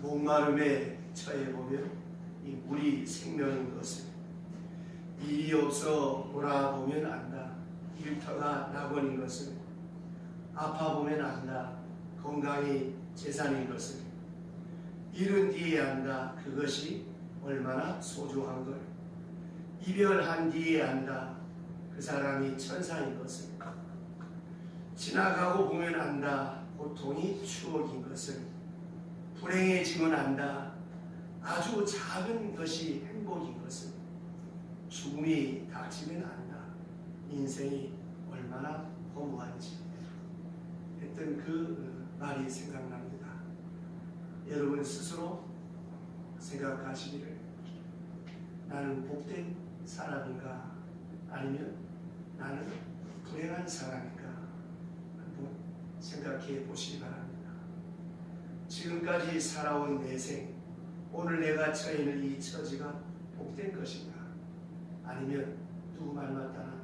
목마름에 처해 보면 이 물이 생명인 것을, 일이 없어 돌아보면 안다. 일터가 낙원인 것을, 아파 보면 안다. 건강이 재산인 것을, 이른 뒤에 안다. 그것이 얼마나 소중한 걸, 이별한 뒤에 안다. 그 사람이 천사인 것을, 지나가고 보면 안다. 고통이 추억인 것을, 불행해지면 안다. 아주 작은 것이 행복인 것을, 죽음이 닥치면 안다. 인생이 얼마나 허무한지 했던 그 말이 생각납니다. 여러분 스스로 생각하시기를, 나는 복된 사람인가 아니면 나는 불행한 사람인가 한번 생각해 보시기 바랍니다. 지금까지 살아온 내 생, 오늘 내가 처해 있는 이 처지가 복된 것인가, 아니면 누구 말 맞다나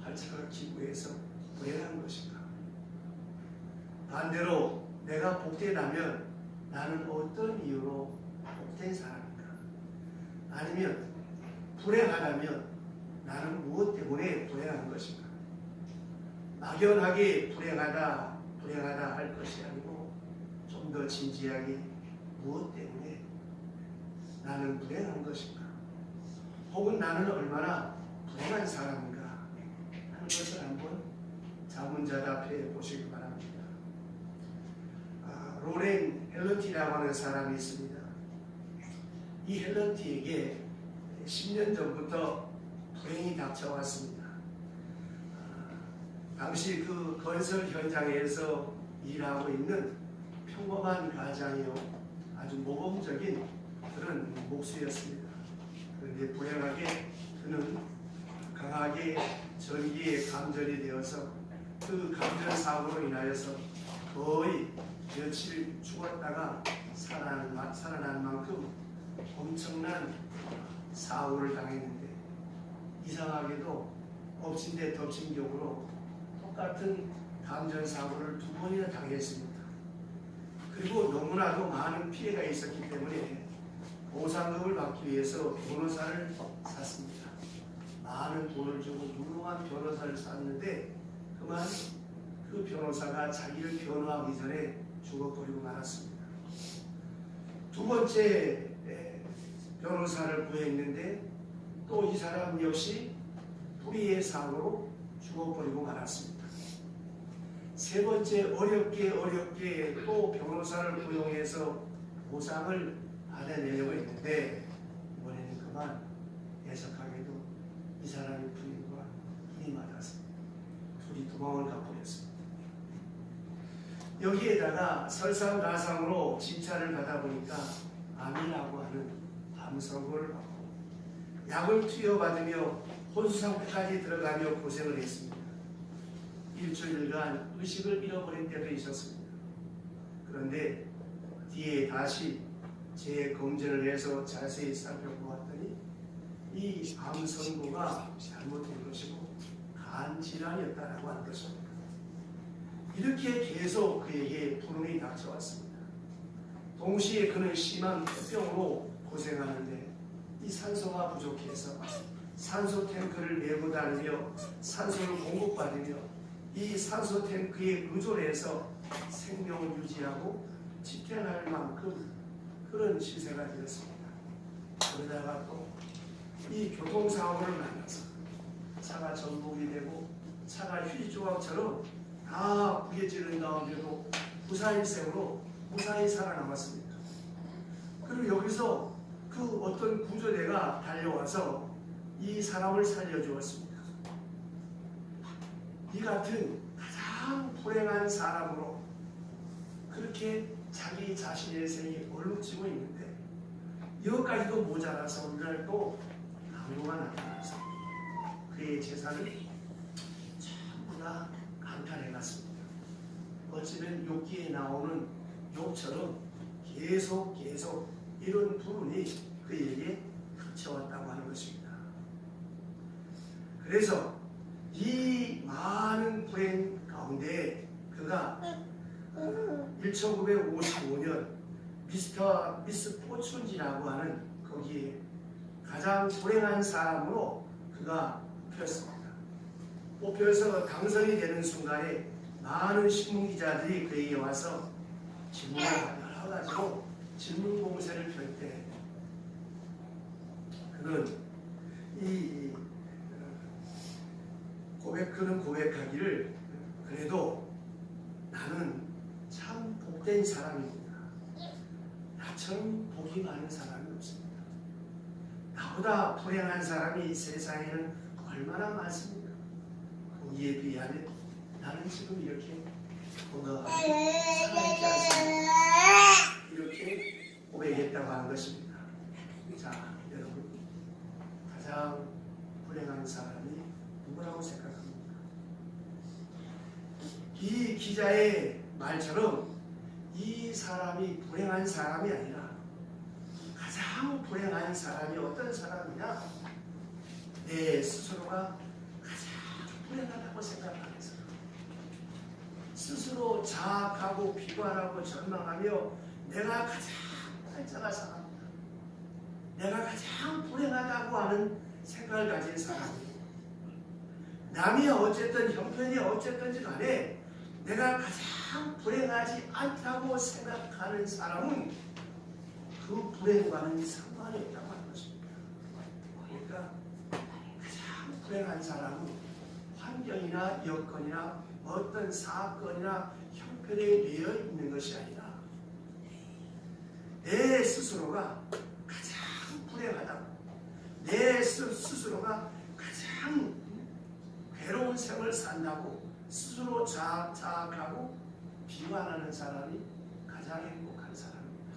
활자가 기부해서 불행한 것인가. 반대로 내가 복되다면 나는 어떤 이유로 복된 사람인가, 아니면 불행하다면 나는 무엇 때문에 불행한 것인가. 막연하게 불행하다 할 것이 아니고 좀 더 진지하게 무엇 때문에 나는 불행한 것인가, 혹은 나는 얼마나 불행한 사람인가 하는 것을 한번 자문자답해 보시기 바랍니다. 로렌 헬런티라고 하는 사람이 있습니다. 이 헬런티에게 10년 전부터 불행이 닥쳐왔습니다. 당시 그 건설 현장에서 일하고 있는 평범한 가장이요, 아주 모범적인 그런 목수였습니다. 그런데 불행하게 그는 강하게 전기에 감전이 되어서 그 감전 사고로 인하여서 거의 며칠 죽었다가 살아난 만큼 엄청난 사고를 당했는데, 이상하게도 엎친 데 덮친 격으로 똑같은 감전 사고를 2번이나 당했습니다. 그리고 너무나도 많은 피해가 있었기 때문에 보상금을 받기 위해서 변호사를 샀습니다. 많은 돈을 주고 유명한 변호사를 샀는데 그만 그 변호사가 자기를 변호하기 전에 죽어버리고 말았습니다. 2번째 변호사를 구했는데 또 이 사람 역시 불의의 사고로 죽어버리고 말았습니다. 3번째 어렵게 또 변호사를 고용해서 보상을 받아내려고 했는데 이번에는 그만 애석하게도 이 사람이 부인과 힘이 맞아서 둘이 도망을 가버렸습니다. 여기에다가 설상가상으로 진찰을 받아보니까 암이라고 하는 암선고를 받고 약을 투여받으며 혼수상태까지 들어가며 고생을 했습니다. 일주일간 의식을 잃어버린 때도 있었습니다. 그런데 뒤에 다시 재검진을 해서 자세히 살펴보았더니 이 암 선고가 잘못된 것이고 간 질환이었다라고 하는 것입니다. 이렇게 계속 그에게 불운이 닥쳐왔습니다. 동시에 그는 심한 폐병으로 고생하는데 이 산소가 부족해서 산소 탱크를 메고 다니며 산소를 공급받으며 이 산소 탱크에 의존해서 생명을 유지하고 지탱할 만큼 그런 시세가 되었습니다. 그러다가 또 이 교통사고를 만나서 차가 전복이 되고 차가 휴지조각처럼 다 부해지는 가운데도 무사일생으로 무사히 살아남았습니다. 그리고 여기서 그 어떤 구조대가 달려와서 이 사람을 살려주었습니다. 이 같은 가장 불행한 사람으로 그렇게 자기 자신의 생이 얼룩지고 있는데 여기까지도 모자라서 오늘날 또 강도가 나타나서 그의 재산을 전부 다 강탈해갔습니다. 어쩌면 욥기에 나오는 욥처럼 계속 이런 불운이 그에게 닥쳐왔다고 하는 것입니다. 그래서 이 많은 불행 가운데 그가 1955년 미스 포춘지라고 하는 거기에 가장 불행한 사람으로 그가 뽑혔습니다. 뽑혀서 당선이 되는 순간에 많은 신문기자들이 그에게 와서 질문을 여러 가지로 질문 공세를 펼 때 그는 그는 고백하기를 그래도 나는 참 복된 사람입니다. 나처럼 복이 많은 사람이 없습니다. 나보다 불행한 사람이 세상에는 얼마나 많습니까? 거기에 비하면 나는 지금 이렇게 건강하게 살아있지 않습니다. 이렇게 고백했다고 하는 것입니다. 자, 여러분, 가장 불행한 사람이 누구라고 생각합니까? 이 기자의 말처럼 이 사람이 불행한 사람이 아니라 가장 불행한 사람이 어떤 사람이냐? 내 스스로가 가장 불행하다고 생각하는 사람, 스스로 자학하고 비관하고 절망하며 내가 가장 팔자가 상합니다. 내가 가장 불행하다고 하는 생각을 가진 사람이 남이 어쨌든 형편이 어쨌든지 간에 내가 가장 불행하지 않다고 생각하는 사람은 그 불행과는 상관이 없다고 하는 것입니다. 그러니까 가장 불행한 사람은 환경이나 여건이나 어떤 사건이나 형편에 매여 있는 것이 아니라 내 스스로가 가장 불행하다고, 내 스스로가 가장 괴로운 생을 산다고 스스로 자학하고 비관하는 사람이 가장 행복한 사람입니다.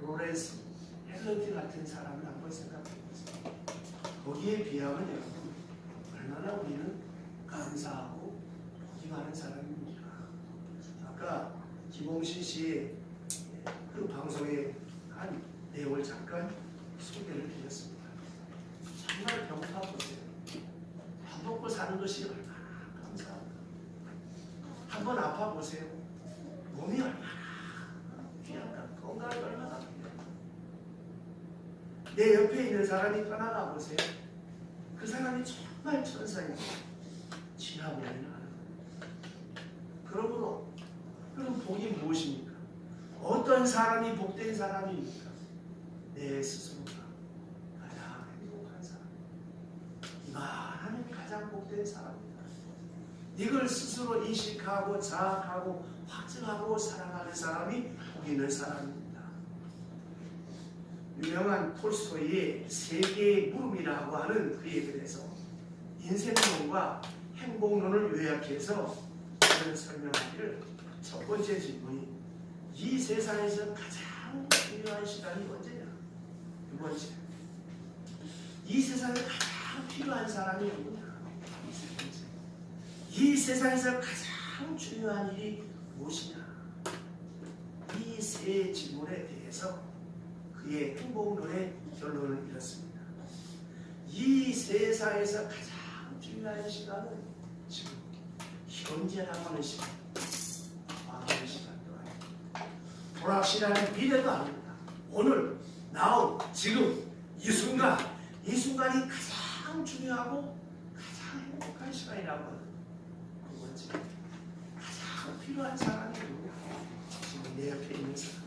로렌스 헬런티 같은 사람을 한번 생각해 보세요. 거기에 비하면 여러분 얼마나 우리는 감사하고 복이 많은 사람입니까? 아까 김홍신 씨의 그 방송에 한 내용을 잠깐 소개를 드렸습니다. 정말 병파 보세요. 밥 먹고 사는 것이 얼마나 감사합니다. 한번 아파 보세요. 몸이 얼마나 귀한가, 건강이 얼마나 귀한가. 내 옆에 있는 사람이 떠나가 보세요. 그 사람이 정말 천사입니다. 지나버리는 하는 그러므로 그럼 복이 무엇입니까? 어떤 사람이 복된 사람입니까? 내 스스로가 가장 행복한 사람, 이만하면 가장 복된 사람입니다. 이걸 스스로 인식하고 자학하고 확증하고 살아가는 사람이 복 있는 사람입니다. 유명한 톨스토이의 세계의 물음이라고 하는 그의 글에서 인생론과 행복론을 요약해서 그런 설명하기를 첫 번째 질문이 이 세상에서 가장 중요한 시간이 언제냐? 두 번째, 이 세상에 가장 필요한 사람이 누구냐? 세 번째, 이 세상에서 가장 중요한 일이 무엇이냐? 이 세 질문에 대해서 그의 행복론의 결론을 이뤘습니다. 이 세상에서 가장 중요한 시간은 지금 현재라고 하는 시간, 과거의 시간도 아닙니다. 불확실한 미래도 아닙니다. 오늘, now, 지금, 이 순간이 가장 중요하고 가장 행복한 시간이라고 하는 두 번째, 가장 필요한 사람이 누구냐? 지금 내 옆에 있는 사람,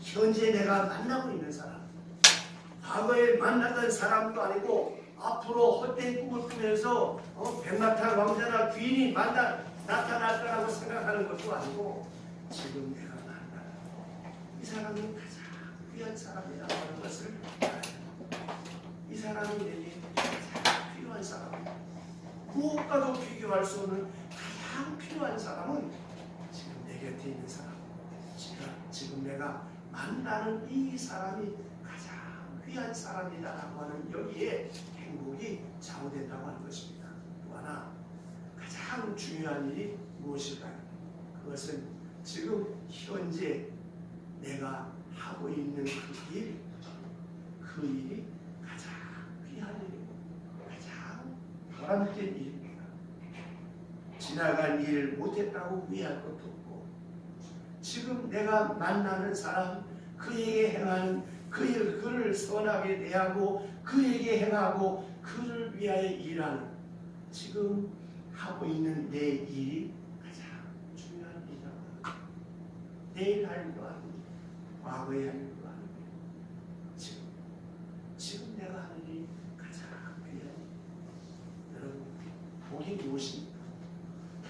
현재 내가 만나고 있는 사람, 과거에 만났던 사람도 아니고 앞으로 헛된 꿈을 꾸면서 백마탄 왕자나 귀인이 나타날 거라고 생각하는 것도 아니고 지금 내가 만나는 이 사람이 가장 귀한 사람이라고 하는 것을 알아야 합니다. 이 사람이 내게 가장 필요한 사람, 무엇과도 비교할 수 없는 가장 필요한 사람은 지금 내 곁에 있는 사람, 지금 내가 만나는 이 사람이 가장 귀한 사람이다라고 하는 여기에 행복이 좌우된다고 하는 것입니다. 또 하나, 가장 중요한 일이 무엇일까요? 그것은 지금 현재 내가 하고 있는 그 일이 가장 귀한 일이고 가장 보람된 일입니다. 지나간 일을 못했다고 후회할 것도 없고 지금 내가 만나는 사람, 그에게 행하는 그를 선하게 대하고 그에게 행하고 그를 위하여 일하는 지금 하고 있는 내 일이 가장 중요한 일이라고. 내일 할 일도 아니고 과거에 할 일도 아니고 지금 내가 하는 일이 가장 중요한 일. 여러분, 복이 무엇입니까?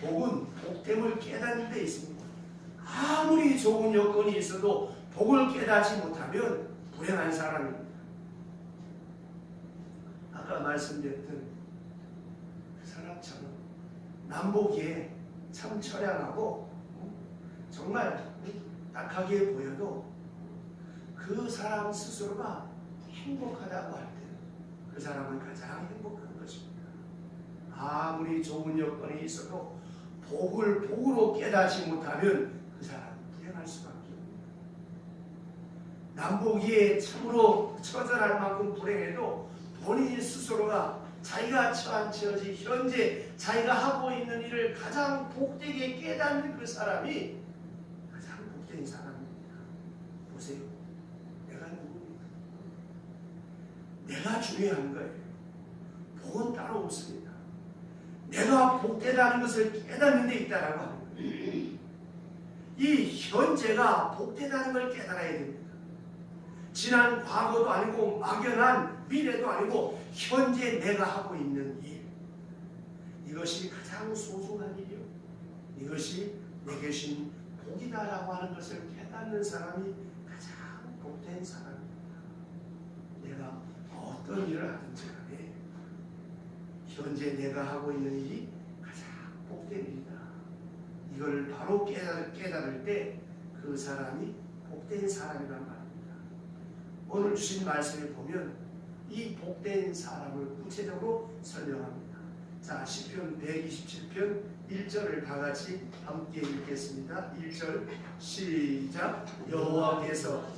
복은 복됨을 깨닫는 데 있습니다. 아무리 좋은 여건이 있어도 복을 깨닫지 못하면 불행한 사람입니다. 아까 말씀드렸던 그 사람처럼 남보기에 참 처량하고 정말 딱하게 보여도 그 사람 스스로가 행복하다고 할 때 그 사람은 가장 행복한 것입니다. 아무리 좋은 여건이 있어도 복으로 깨닫지 못하면 그 사람은 불행할 수밖에 없습니다. 남보기에 참으로 처절할 만큼 불행해도 본인 스스로가 자기가 처지 현재 자기가 하고 있는 일을 가장 복되게 깨닫는 그 사람이 가장 복된 사람입니다. 보세요. 내가 누구입니까? 내가 중요한 거예요. 복은 따로 없습니다. 내가 복되다는 것을 깨닫는 데 있다라고 하는 거예요. 이 현재가 복되다는 걸 깨달아야 됩니다. 지난 과거도 아니고 막연한 미래도 아니고 현재 내가 하고 있는 일, 이것이 가장 소중한 일이요. 이것이 내게 주신 복이다라고 하는 것을 깨닫는 사람이 가장 복된 사람입니다. 내가 어떤 일을 하든지 간에 현재 내가 하고 있는 일이 가장 복된 일이다. 이걸 바로 깨달을 때 그 사람이 복된 사람이란 말입니다. 오늘 주신 말씀을 보면 이 복된 사람을 구체적으로 설명합니다. 자, 시편 127편 1절을 다 같이 함께 읽겠습니다. 1절 시작. 여호와께서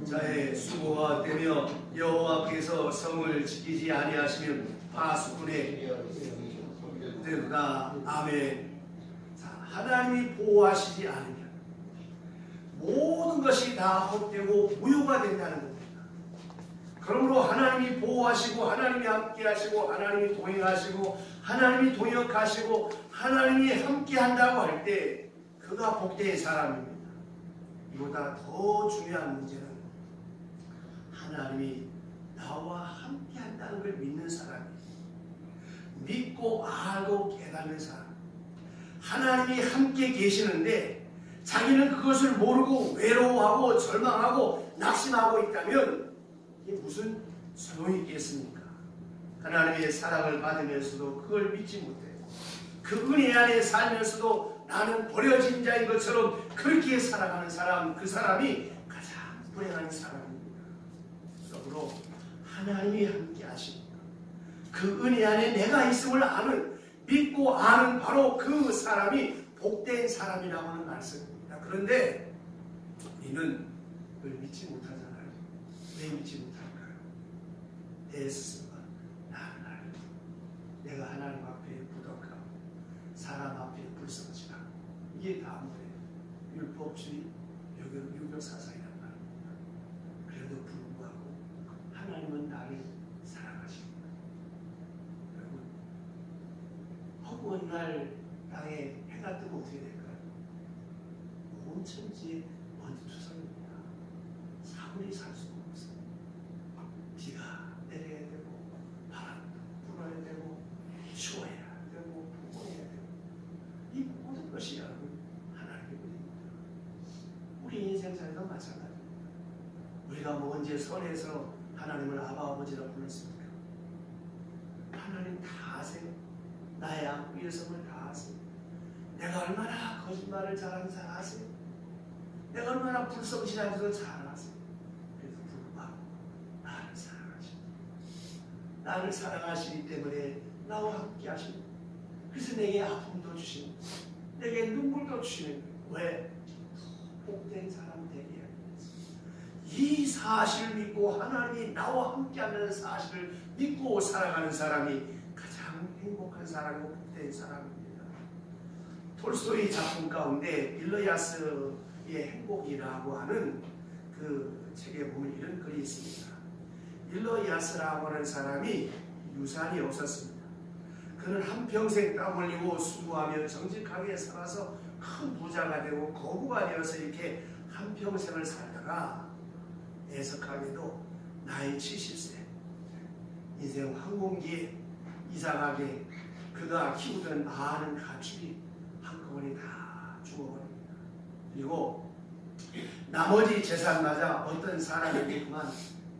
자의 수고가 되며 여호와께서 성을 지키지 아니하시면 파수꾼의 되다. 아멘. 자, 하나님이 보호하시지 않으면 모든 것이 다 헛되고 무효가 된다는 겁니다. 그러므로 하나님이 보호하시고 하나님이 함께하시고 하나님이 동행하시고 하나님이 동역하시고 하나님이 함께한다고 할 때 그가 복된 사람입니다. 이보다 더 중요한 문제는 하나님이 나와 함께한다는 걸 믿는 사람이에요. 믿고 알고 깨닫는 사람. 하나님이 함께 계시는데 자기는 그것을 모르고 외로워하고 절망하고 낙심하고 있다면 이게 무슨 소용이 있겠습니까? 하나님의 사랑을 받으면서도 그걸 믿지 못해요. 그 은혜 안에 살면서도 나는 버려진 자인 것처럼 그렇게 살아가는 사람, 그 사람이 가장 불행한 사람입니다. 그러므로 하나님이 함께 하십니다. 그 은혜 안에 내가 있음을 아는, 믿고 아는 바로 그 사람이 복된 사람이라고 하는 말씀입니다. 그런데 우리는 그걸 믿지 못하잖아요. 왜 믿지 못할까요? 내 스스로가 나를 알고 내가 하나님 앞에 부덕하고 사람 앞에 불성실하고 이게 다 뭐예요? 율법주의, 유교사상이란 말입니다. 그래도 불구하고 하나님은 나를 사랑하십니다. 여러분, 허구한 날 땅에 해가 뜨면 어떻게 될까요? 온 천지에 원투성입니다. 사물이 살 수가 없어요. 비가 내려야 되고 바람도 불어야 되고 추워야 되고 부어야 되고 이 모든 것이 여러분 하나님의 은혜입니다. 우리 인생살도 마찬가지입니다. 우리가 뭐 언제 선에서 하나님을 아버지라 불렀습니까? 하나님 다 아세요. 나의 악구의 성을 다 아세요. 내가 얼마나 거짓말을 잘하는지 잘 아세요. 내가 얼마나 불성실한지도 잘 아세요. 그래도 불구하고 나를 사랑하십니다. 나를 사랑하시기 때문에 나와 함께 하십니다. 그래서 내게 아픔도 주십니다. 내게 눈물도 주시는 거예요. 왜? 복된 사람 되게 하기 위해서. 이 사실을 믿고 하나님이 나와 함께하는 사실을 믿고 살아가는 사람이 가장 행복한 사람이고 복된 사람입니다. 톨스토이 작품 가운데 일러야스의 행복이라고 하는 그 책에 보면 이런 글이 있습니다. 일러야스라고 하는 사람이 유산이 없었습니다. 그는 한평생 땀 흘리고 수고하며 정직하게 살아서 큰 부자가 되고 거부가 되어서 이렇게 한평생을 살다가 애석하게도 나이 70세 인생 황공기에 이상하게 그가 키우던 많은 가축이 한꺼번에 다 죽어버립니다. 그리고 나머지 재산마저 어떤 사람에게 그만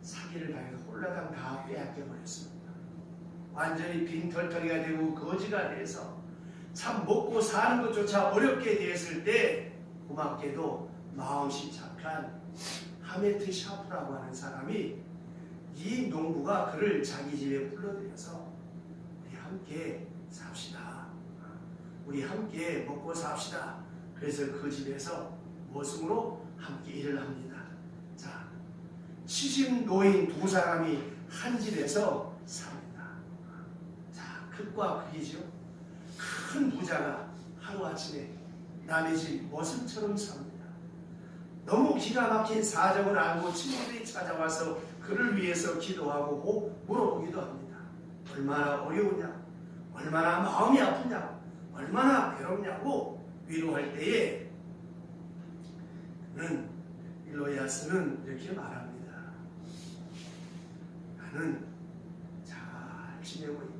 사기를 당해서 홀라당 다 빼앗겨버렸습니다. 완전히 빈털터리가 되고 거지가 돼서 참 먹고 사는 것조차 어렵게 되었을 때 고맙게도 마음씨 착한 하메트 샤프라고 하는 사람이 이 농부가 그를 자기 집에 불러들여서 우리 함께 삽시다. 우리 함께 먹고 삽시다. 그래서 그 집에서 모습으로 함께 일을 합니다. 자, 70 노인 두 사람이 한 집에서 삽니다. 자, 극과 극이죠. 큰 부자가 하루아침에 남의 집 모습처럼 삽니다. 너무 기가 막힌 사정을 알고 친구들이 찾아와서 그를 위해서 기도하고 물어보기도 합니다. 얼마나 어려우냐, 얼마나 마음이 아프냐, 얼마나 괴롭냐고 위로할 때에 그는 일러야스는 이렇게 말합니다. 나는 잘 지내고 있다.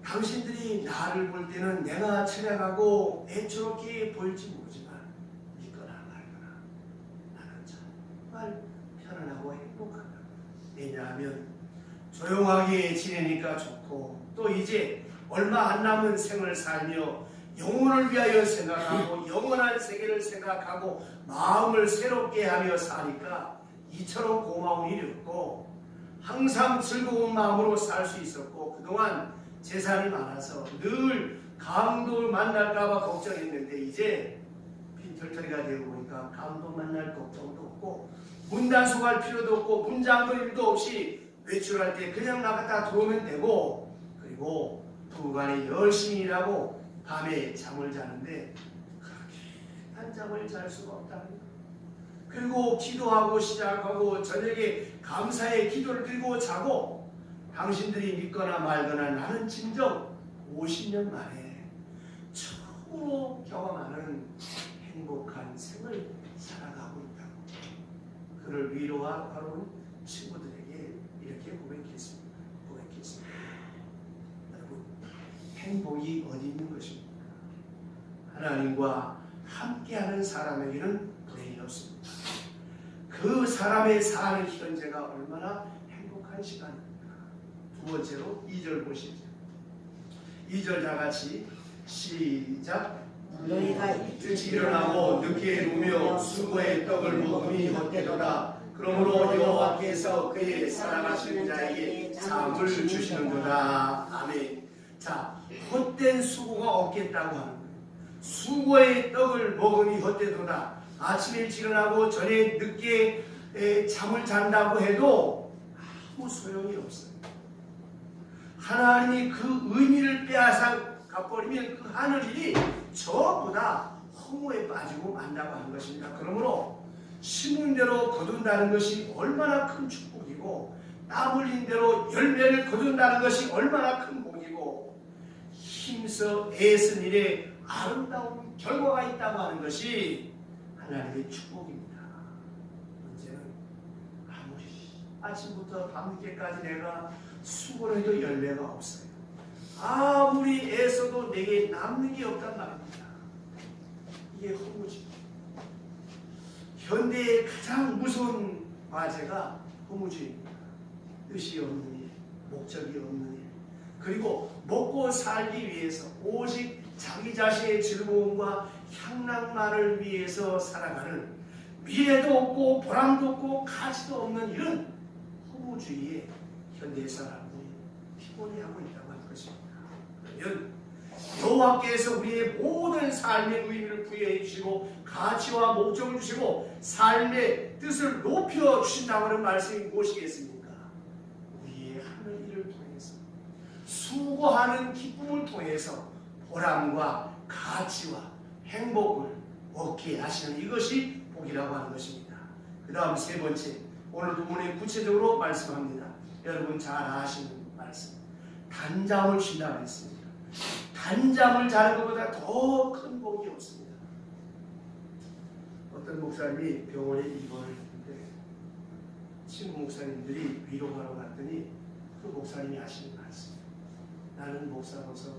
당신들이 나를 볼 때는 내가 처량하고 애처롭게 보일지 모르지만 믿거나 말거나 나는 정말 편안하고 행복하다. 왜냐하면 조용하게 지내니까 좋고 또 이제 얼마 안 남은 생을 살며 영혼을 위하여 생각하고 영원한 세계를 생각하고 마음을 새롭게 하며 사니까 이처럼 고마운 일이 없고 항상 즐거운 마음으로 살 수 있었고 그동안 재산이 많아서 늘 강도를 만날까봐 걱정했는데 이제 빈털터리가 되고 보니까 강도 만날 걱정도 없고 문단속 할 필요도 없고 문장도 일도 없이 외출할 때 그냥 나갔다 들어오면 되고 그리고 부부간에 열심히 일하고 밤에 잠을 자는데 그렇게 한잠을 잘 수가 없다는 거예요. 그리고 기도하고 시작하고 저녁에 감사의 기도를 드리고 자고 당신들이 믿거나 말거나 나는 진정 50년 만에 처음으로 경험하는 행복한 생을 살아가고 있다고 그를 위로하러 온 친구들에게 이렇게 고백했습니다. 여러분, 행복이 어디 있는 것입니까? 하나님과 함께하는 사람에게는 불행이 없습니다. 그 사람의 사는 현재가 얼마나 행복한 시간입니까? 두 번째로 2절 보시죠. 2절 다 같이 시작. 너희가 일찍 일어나고 늦게 누우며 수고의 떡을 먹음이 헛되도다. 그러므로 여호와께서 그의 사랑하시는 자에게 잠을 주시는도다. 아멘. 자, 헛된 수고가 없겠다고 하는 거예요. 수고의 떡을 먹음이 헛되도다. 아침에 일찍 일어나고 전에 늦게 잠을 잔다고 해도 아무 소용이 없어요. 하나님이 그 의미를 빼앗아 가버리면 그 하늘 일이 전부 다 허무에 빠지고 만다고 하는 것입니다. 그러므로 심은 대로 거둔다는 것이 얼마나 큰 축복이고 땀 흘린 대로 열매를 거둔다는 것이 얼마나 큰 복이고 힘써 애쓴 일에 아름다운 결과가 있다고 하는 것이 하나님의 축복입니다. 문제는 아무리 아침부터 밤늦게까지 내가 수고를 해도 열매가 없어요. 아무리 애써도 내게 남는 게 없단 말입니다. 이게 허무지. 현대의 가장 무서운 과제가 허무주의입니다. 뜻이 없는 일, 목적이 없는 일, 그리고 먹고 살기 위해서 오직 자기 자신의 즐거움과 향락만을 위해서 살아가는 미래도 없고 보람도 없고 가치도 없는 이런 허무주의에 현대 사람들이 피곤해하고 있다고 하는 것입니다. 그러면 여호와께서 우리의 모든 삶의 의미를 부여해 주시고 가치와 목적을 주시고 삶의 뜻을 높여 주신다고 하는 말씀이 무엇이겠습니까? 우리의 하는 일을 통해서 수고하는 기쁨을 통해서 보람과 가치와 행복을 얻게 하시는 이것이 복이라고 하는 것입니다. 그 다음 세 번째, 오늘 본문에 구체적으로 말씀합니다. 여러분 잘 아시는 말씀, 단잠을 쉰다고 했습니다. 단잠을 자는 것보다 더 큰 복이 없습니다. 어떤 목사님이 병원에 입원을 했는데 친구 목사님들이 위로하러 갔더니 그 목사님이 하시는 말씀, 나는 목사로서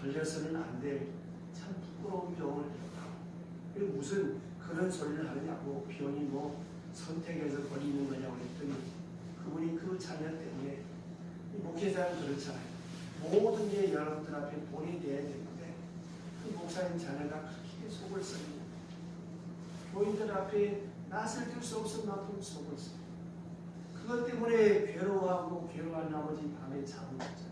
걸려서는 안 될 참 부끄러운 병을 들었다. 무슨 그런 소리를 하느냐고, 병이 뭐 선택해서 걸리는 거냐고 했더니 그분이 그 자녀 때문에, 목회자는 그렇잖아요. 모든 게 여러분들 앞에 본이 돼야 되는데 그 목사님 자녀가 그렇게 속을 씁니다. 교인들 앞에 낯을 들 수 없을 만큼 속을 씁니다. 그것 때문에 괴로워하고 괴로워한 나머지 밤에 잠을 못 자요.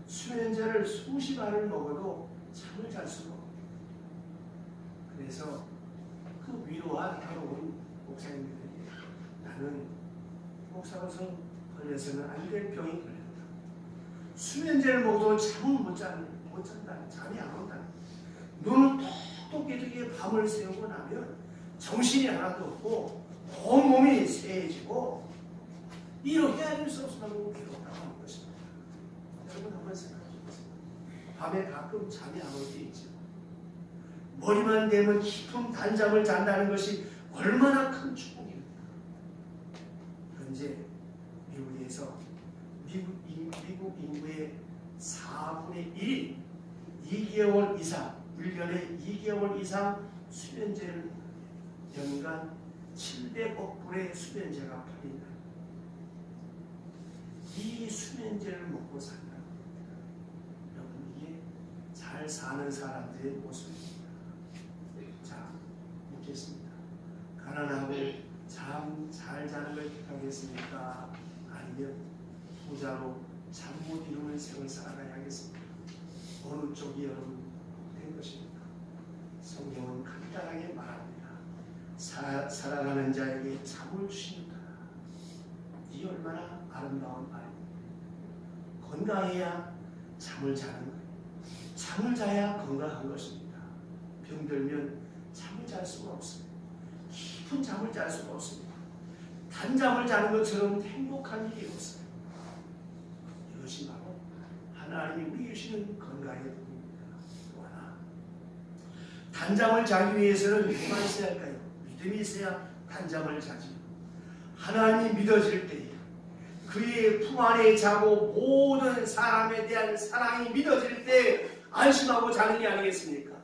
수면제를 수십 알을 먹어도 잠을 잘 수가 없어요. 그래서 그 위로하러 온 목사님들이, 나는 목사로서 걸려서는 안 될 병이 걸렸다. 수면제를 먹어도 잠을 못 잔다. 잠이 안 온다. 눈을 똑똑히 뜨게 밤을 새우고 나면 정신이 하나도 없고 온몸이 쇠해지고 이렇게 할 수 없을 만큼 괴롭다고 하는 것입니다. 여러분 한번 생각해 보세요. 밤에 가끔 잠이 안 올 때 있죠. 머리만 대면 깊은 단잠을 잔다는 것이 얼마나 큰 축복입니까? 현재 미국에서 미국 인구의 4분의 1이 2개월 이상, 1년에 2개월 이상 수면제를 연간 700억 불의 수면제가 팔린다. 이 수면제를 먹고 산다는 겁니다. 여러분, 이게 잘 사는 사람들의 모습입니다. 자, 묻겠습니다. 가난하고 잠 잘 자는 걸 택하겠습니까? 아니면 부자로 잠 못 이루는 생을 살아가야 하겠습니까? 어느 쪽이 여러분 된 것입니까? 성경은 간단하게 말합니다. 살아가는 자에게 잠을 주시니까. 이 얼마나 아름다운 말입니다. 건강해야 잠을 자는 거예요. 잠을 자야 건강한 것입니다. 병들면 잠을 잘 수가 없습니다. 깊은 잠을 잘 수가 없습니다. 단잠을 자는 것처럼 행복한 일이 없어요. 이것이 바로 하나님이 우리에게 주시는 건강의 복입니다. 또 하나, 단잠을 자기 위해서는 뭐가 있어야 할까요? 믿음이 있어야 단잠을 자지. 하나님이 믿어질 때에, 그의 품 안에 자고 모든 사람에 대한 사랑이 믿어질 때 안심하고 자는 게 아니겠습니까?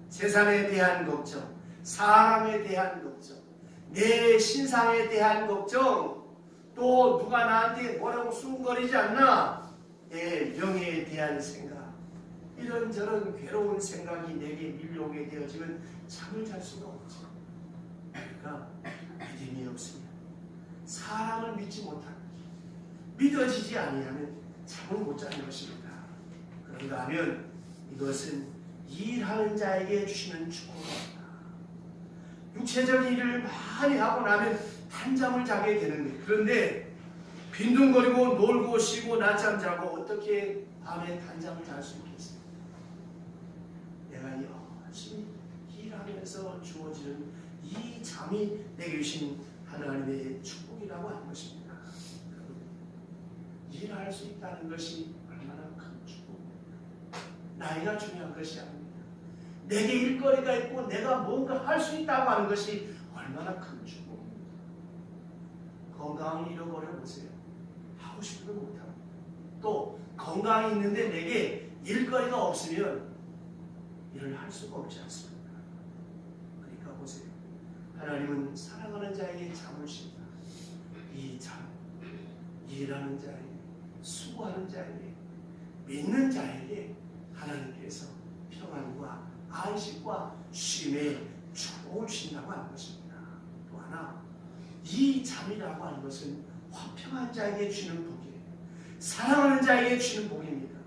재산에 대한 걱정, 사람에 대한 걱정, 내 신상에 대한 걱정, 또 누가 나한테 뭐라고 수군거리지 않나, 내 명예에 대한 생각, 이런저런 괴로운 생각이 내게 밀려오게 되어지면 잠을 잘 수가 없죠. 그러니까 믿음이 없으면, 사람을 믿지 못하면, 믿어지지 아니하면 잠을 못 자는 것입니다. 그런가 하면 이것은 일하는 자에게 주시는 축복입니다. 육체적인 일을 많이 하고 나면 단잠을 자게 되는 거예요. 그런데 빈둥거리고 놀고 쉬고 낮잠 자고 어떻게 밤에 단잠을 잘 수 있겠어요? 내가 열심히 일하면서 주어지는 이 잠이 내게 주신 하나님의 축복이라고 하는 것입니다. 일할 수 있다는 것이 얼마나 큰 축복입니까? 나이가 중요한 것이 아닙니다. 내게 일거리가 있고 내가 뭔가 할 수 있다고 하는 것이 얼마나 큰 축복입니다. 건강을 잃어버려 보세요. 하고 싶은 걸 못하고, 또 건강이 있는데 내게 일거리가 없으면 일을 할 수가 없지 않습니까? 그러니까 보세요. 하나님은 사랑하는 자에게 잠을 주신다. 이 잠, 일하는 자에게, 수고하는 자에게, 믿는 자에게 하나님께서 평안과 안식과 쉼의 축복을 주신다고 하는 것입니다. 또 하나, 이 잠이라고 하는 것은 화평한 자에게 주는 복이에요. 사랑하는 자에게 주는 복입니다.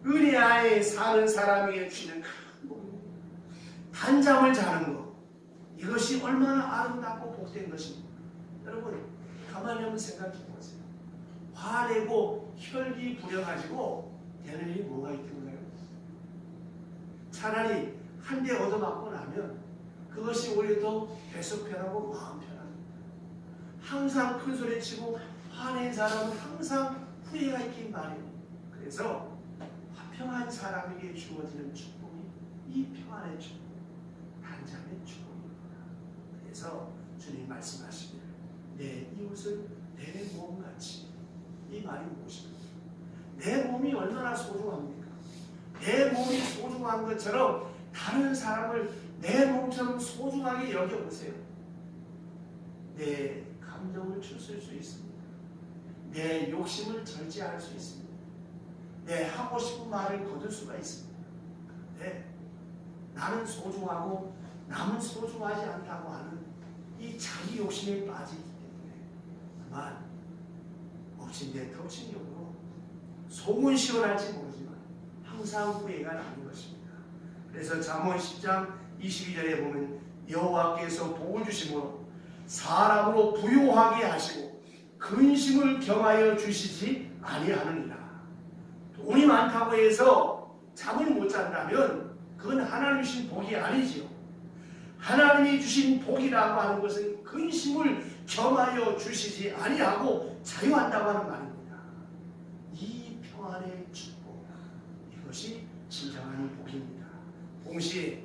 은혜 안에 사는 사람에게 주는 큰 복입니다. 단잠을 자는 것, 이것이 얼마나 아름답고 복된 것입니다. 여러분, 가만히 한번 생각해 보세요. 화내고 혈기 부려가지고 되는 일이 뭐가 있던가요? 차라리 한 대 얻어맞고 나면 그것이 오히려 더 배속 편하고 마음 편합니다. 항상 큰 소리 치고 화낸 사람은 항상 후회가 있긴 말이에요. 그래서 화평한 사람에게 주어지는 축복이 이 평안의 축복, 단잠의 축복입니다. 그래서 주님 말씀하시기를 내 이웃을 내 몸같이, 이 말이 무엇입니까? 내 몸이 얼마나 소중합니까? 내 몸이 소중한 것처럼 다른 사람을 내 몸처럼 소중하게 여겨보세요. 내 감정을 추스릴 수 있습니다. 내 욕심을 절제할 수 있습니다. 내 하고 싶은 말을 거둘 수가 있습니다. 그런데 나는 소중하고 남은 소중하지 않다고 하는 이 자기 욕심에 빠지기 때문에 그만 엎친 데 덮친 격으로 속은 시원할지 모르지만 항상 후회가 나는 것입니다. 그래서 잠언 10장 22절에 보면 여호와께서 복을 주심으로 사람으로 부요하게 하시고 근심을 겸하여 주시지 아니하느니라. 돈이 많다고 해서 잠을 못 잔다면 그건 하나님이 주신 복이 아니지요. 하나님이 주신 복이라고 하는 것은 근심을 겸하여 주시지 아니하고 자유한다고 하는 말입니다. 이 평안의 축복, 이것이 진정한 복입니다. 동시에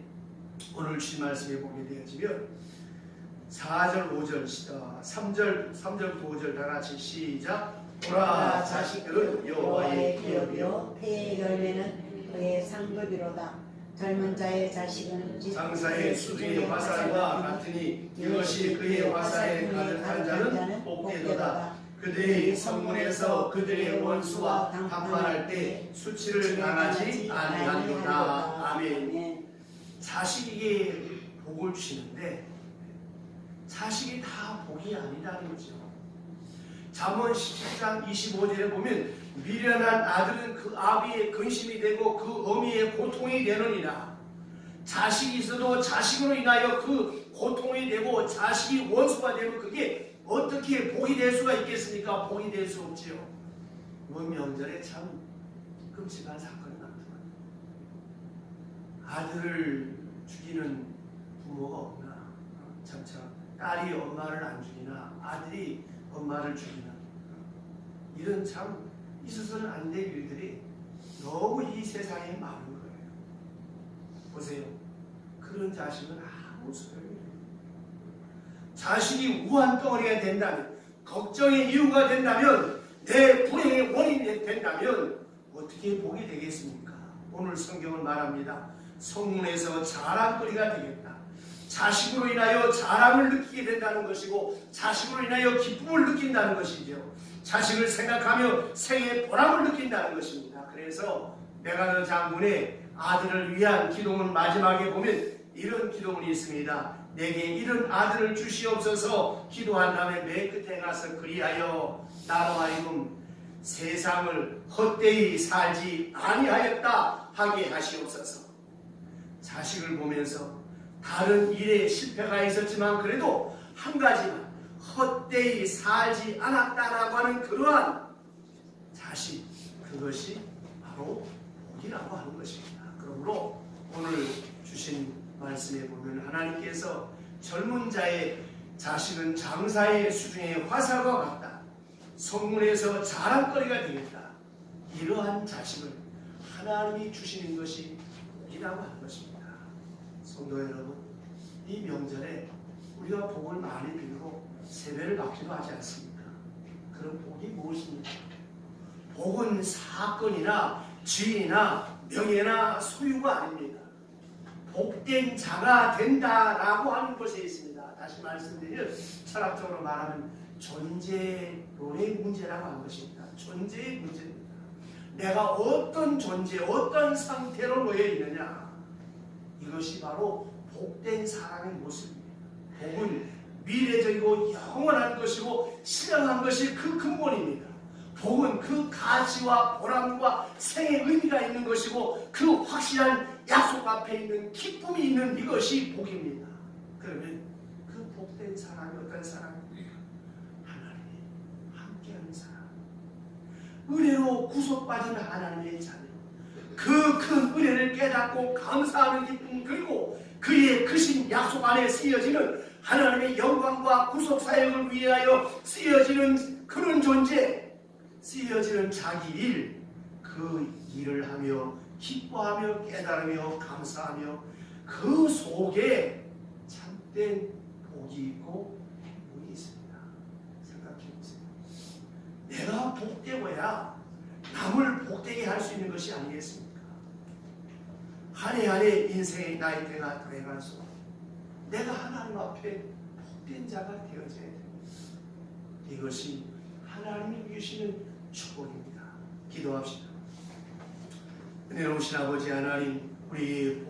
오늘 주신 말씀에 보게 되어지면 4절 5절 3절 5절 다 같이 시작. 보라 자식들은 여호와의 기업이요 그의 열매는 그의 상급이로다. 젊은 자의 자식은 장사의 수중의 화살과 같으니 이것이 그의 화살에 가득한 자는 복되도다. 그들이 성문에서 그들의 원수와談判할 때 수치를 당하지 아니하리로다. 아멘. 자식에게 복을 주시는데 자식이 다 복이 아니라는 거죠. 잠언 17장 25절에 보면 미련한 아들은 그 아비의 근심이 되고 그 어미의 고통이 되느니라. 자식이 있어도 자식으로 인하여 그 고통이 되고 자식이 원수가 되면 그게 어떻게 복이 될 수가 있겠습니까? 복이 될 수 없지요. 이번 명절에 참 끔찍한 사건이 나타납니다. 아들을 죽이는 부모가 없나? 참 딸이 엄마를 안 죽이나 아들이 엄마를 죽이나 이런 참 있어서는 안 될 일들이 너무 이 세상에 많은 거예요. 보세요. 그런 자식은 아무 소용이 없어요. 자식이 우한덩어리가 된다면, 걱정의 이유가 된다면, 내 불행의 원인이 된다면 어떻게 복이 되겠습니까? 오늘 성경은 말합니다. 성문에서 자랑거리가 되겠다. 자식으로 인하여 자랑을 느끼게 된다는 것이고 자식으로 인하여 기쁨을 느낀다는 것이죠. 자식을 생각하며 생의 보람을 느낀다는 것입니다. 그래서 메가너 장군의 아들을 위한 기도문 마지막에 보면 이런 기도문이 있습니다. 내게 이런 아들을 주시옵소서. 기도한 다음에 맨 끝에 가서 그리하여 나로 하여금 세상을 헛되이 살지 아니하였다 하게 하시옵소서. 자식을 보면서 다른 일에 실패가 있었지만 그래도 한 가지만 헛되이 살지 않았다라고 하는 그러한 자식, 그것이 바로 복이라고 하는 것입니다. 그러므로 오늘 주신 말씀에 보면 하나님께서 젊은 자의 자식은 장사의 수중의 화살과 같다. 성문에서 자랑거리가 되겠다. 이러한 자식을 하나님이 주시는 것이 복이라고 하는 것입니다. 성도 여러분, 이 명절에 우리가 복을 많이 빌고 세배를 받기도 하지 않습니까? 그런 복이 무엇입니까? 복은 사건이나 지위나 명예나 소유가 아닙니다. 복된 자가 된다라고 하는 것에 있습니다. 다시 말씀드리면 철학적으로 말하면 존재론의 문제라고 하는 것입니다. 존재의 문제입니다. 내가 어떤 존재, 어떤 상태로 놓여 있느냐, 이것이 바로 복된 사람의 모습입니다. 복은 미래적이고 영원한 것이고 신령한 것이 그 근본입니다. 복은 그 가치와 보람과 생의 의미가 있는 것이고 그 확실한 약속 앞에 있는 기쁨이 있는 이것이 복입니다. 그러면 그 복된 사람이 어떤 사람입니까? 하나님이 함께하는 사람, 은혜로 구속받은 하나님의 자녀, 그 큰 은혜를 깨닫고 감사하는 기쁨, 그리고 그의 크신 약속 안에 쓰여지는 하나님의 영광과 구속 사역을 위하여 쓰여지는 그런 존재, 쓰여지는 자기 일, 그 일을 하며 기뻐하며 깨달으며 감사하며 그 속에 참된 복이 있고 행복이 있습니다. 생각해 보세요. 내가 복되고야 남을 복되게 할 수 있는 것이 아니겠습니까? 한 해 한 해 인생의 나이대가 더해갈수록 내가 하나님 앞에 복된 자가 되어져야 됩니다. 이것이 하나님이 주시는 축복입니다. 기도합시다. 은혜로우신 아버지 하나님, 우리